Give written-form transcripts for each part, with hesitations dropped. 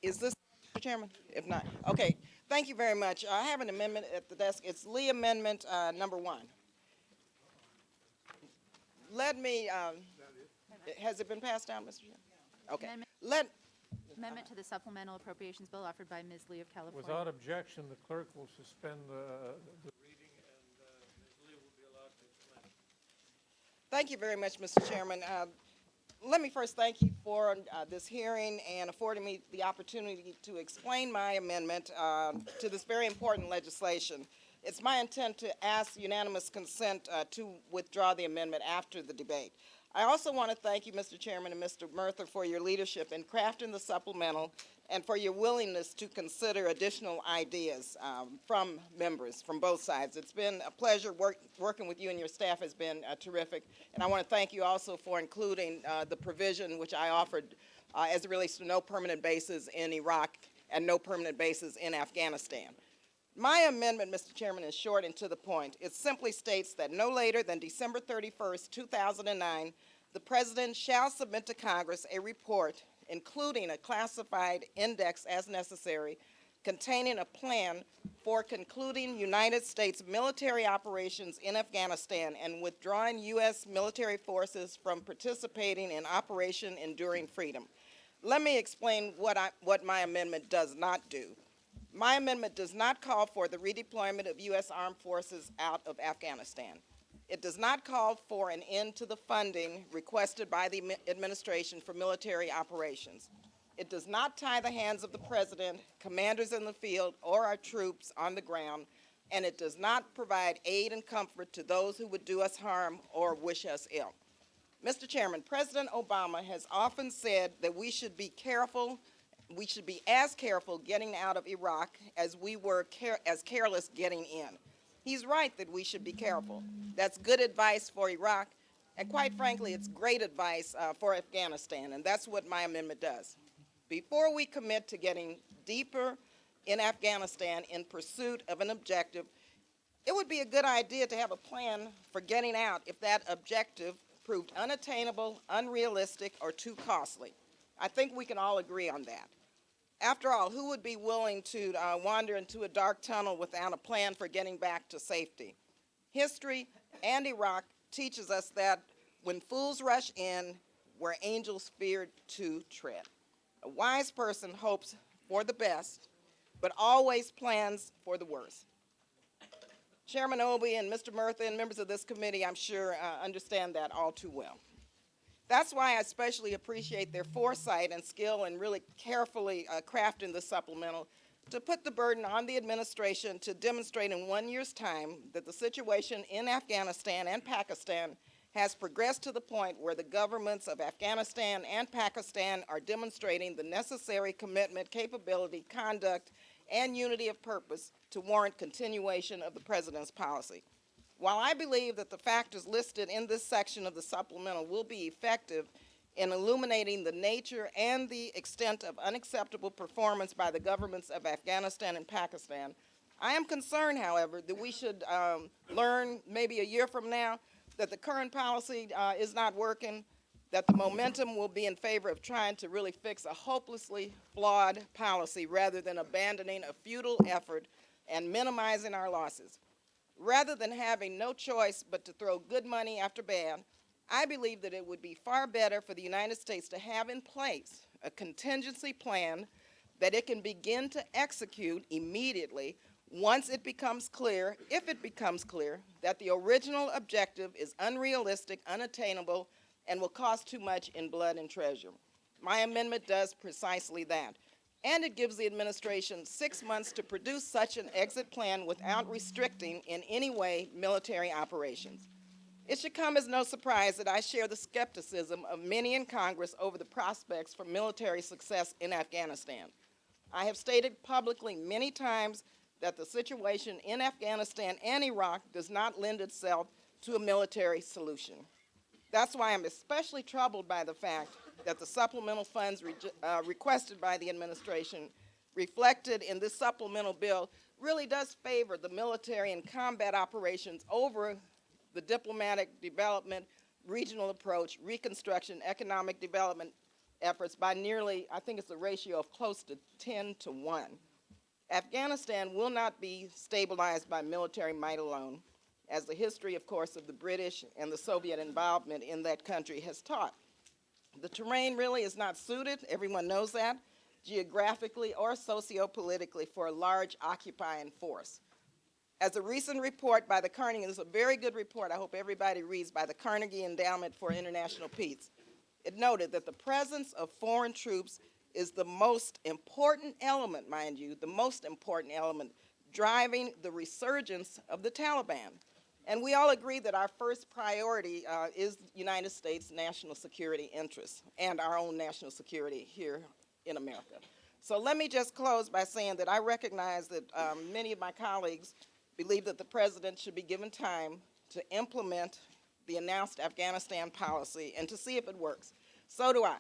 Is this, Mr. Chairman? If not, okay. Thank you very much. I have an amendment at the desk. It's Lee Amendment number 1. Let me, has it been passed down, Mr. Chairman? Okay. Amendment to the Supplemental Appropriations Bill offered by Ms. Lee of California. Without objection, the clerk will suspend the reading, and Ms. Lee will be allowed to explain. Thank you very much, Mr. Chairman. Let me first thank you for this hearing and affording me the opportunity to explain my amendment to this very important legislation. It's my intent to ask unanimous consent to withdraw the amendment after the debate. I also want to thank you, Mr. Chairman and Mr. Murtha, for your leadership in crafting the supplemental and for your willingness to consider additional ideas from members from both sides. It's been a pleasure working with you, and your staff has been terrific. And I want to thank you also for including the provision which I offered as it relates to no permanent bases in Iraq and no permanent bases in Afghanistan. My amendment, Mr. Chairman, is short and to the point. It simply states that no later than December 31st, 2009, the President shall submit to Congress a report including a classified index as necessary, containing a plan for concluding United States military operations in Afghanistan and withdrawing U.S. military forces from participating in Operation Enduring Freedom. Let me explain what my amendment does not do. My amendment does not call for the redeployment of U.S. armed forces out of Afghanistan. It does not call for an end to the funding requested by the administration for military operations. It does not tie the hands of the President, commanders in the field, or our troops on the ground, and it does not provide aid and comfort to those who would do us harm or wish us ill. Mr. Chairman, President Obama has often said that we should be as careful getting out of Iraq as we were as careless getting in. He's right that we should be careful. That's good advice for Iraq, and quite frankly, it's great advice for Afghanistan, and that's what my amendment does. Before we commit to getting deeper in Afghanistan in pursuit of an objective, it would be a good idea to have a plan for getting out if that objective proved unattainable, unrealistic, or too costly. I think we can all agree on that. After all, who would be willing to wander into a dark tunnel without a plan for getting back to safety? History and Iraq teaches us that when fools rush in, where angels feared to tread. A wise person hopes for the best, but always plans for the worst. Chairman Obey and Mr. Murtha and members of this committee, I'm sure, understand that all too well. That's why I especially appreciate their foresight and skill in really carefully crafting the supplemental to put the burden on the administration to demonstrate in 1 year's time that the situation in Afghanistan and Pakistan has progressed to the point where the governments of Afghanistan and Pakistan are demonstrating the necessary commitment, capability, conduct, and unity of purpose to warrant continuation of the President's policy. While I believe that the factors listed in this section of the supplemental will be effective in illuminating the nature and the extent of unacceptable performance by the governments of Afghanistan and Pakistan, I am concerned, however, that we should learn maybe a year from now that the current policy is not working, that the momentum will be in favor of trying to really fix a hopelessly flawed policy rather than abandoning a futile effort and minimizing our losses. Rather than having no choice but to throw good money after bad, I believe that it would be far better for the United States to have in place a contingency plan that it can begin to execute immediately once it becomes clear, if it becomes clear, that the original objective is unrealistic, unattainable, and will cost too much in blood and treasure. My amendment does precisely that. And it gives the administration 6 months to produce such an exit plan without restricting in any way military operations. It should come as no surprise that I share the skepticism of many in Congress over the prospects for military success in Afghanistan. I have stated publicly many times that the situation in Afghanistan and Iraq does not lend itself to a military solution. That's why I'm especially troubled by the fact that the supplemental funds requested by the administration reflected in this supplemental bill really does favor the military and combat operations over the diplomatic development, regional approach, reconstruction, economic development, efforts by nearly, I think it's a ratio of close to 10 to 1. Afghanistan will not be stabilized by military might alone, as the history, of course, of the British and the Soviet involvement in that country has taught. The terrain really is not suited, everyone knows that, geographically or sociopolitically for a large occupying force. As a recent report by the Carnegie, this is a very good report, I hope everybody reads, by the Carnegie Endowment for International Peace. It noted that the presence of foreign troops is the most important element, mind you, the most important element driving the resurgence of the Taliban. And we all agree that our first priority is the United States' national security interests and our own national security here in America. So let me just close by saying that I recognize that many of my colleagues believe that the President should be given time to implement the announced Afghanistan policy and to see if it works. So do I.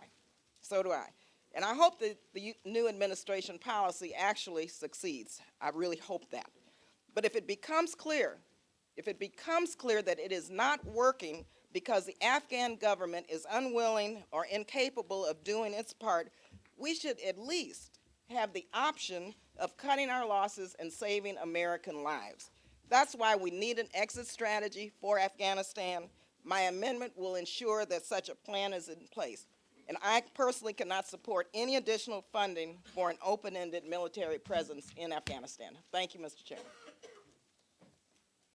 So do I. And I hope that the new administration policy actually succeeds. I really hope that. But if it becomes clear that it is not working because the Afghan government is unwilling or incapable of doing its part, we should at least have the option of cutting our losses and saving American lives. That's why we need an exit strategy for Afghanistan. My amendment will ensure that such a plan is in place. And I personally cannot support any additional funding for an open-ended military presence in Afghanistan. Thank you, Mr. Chairman.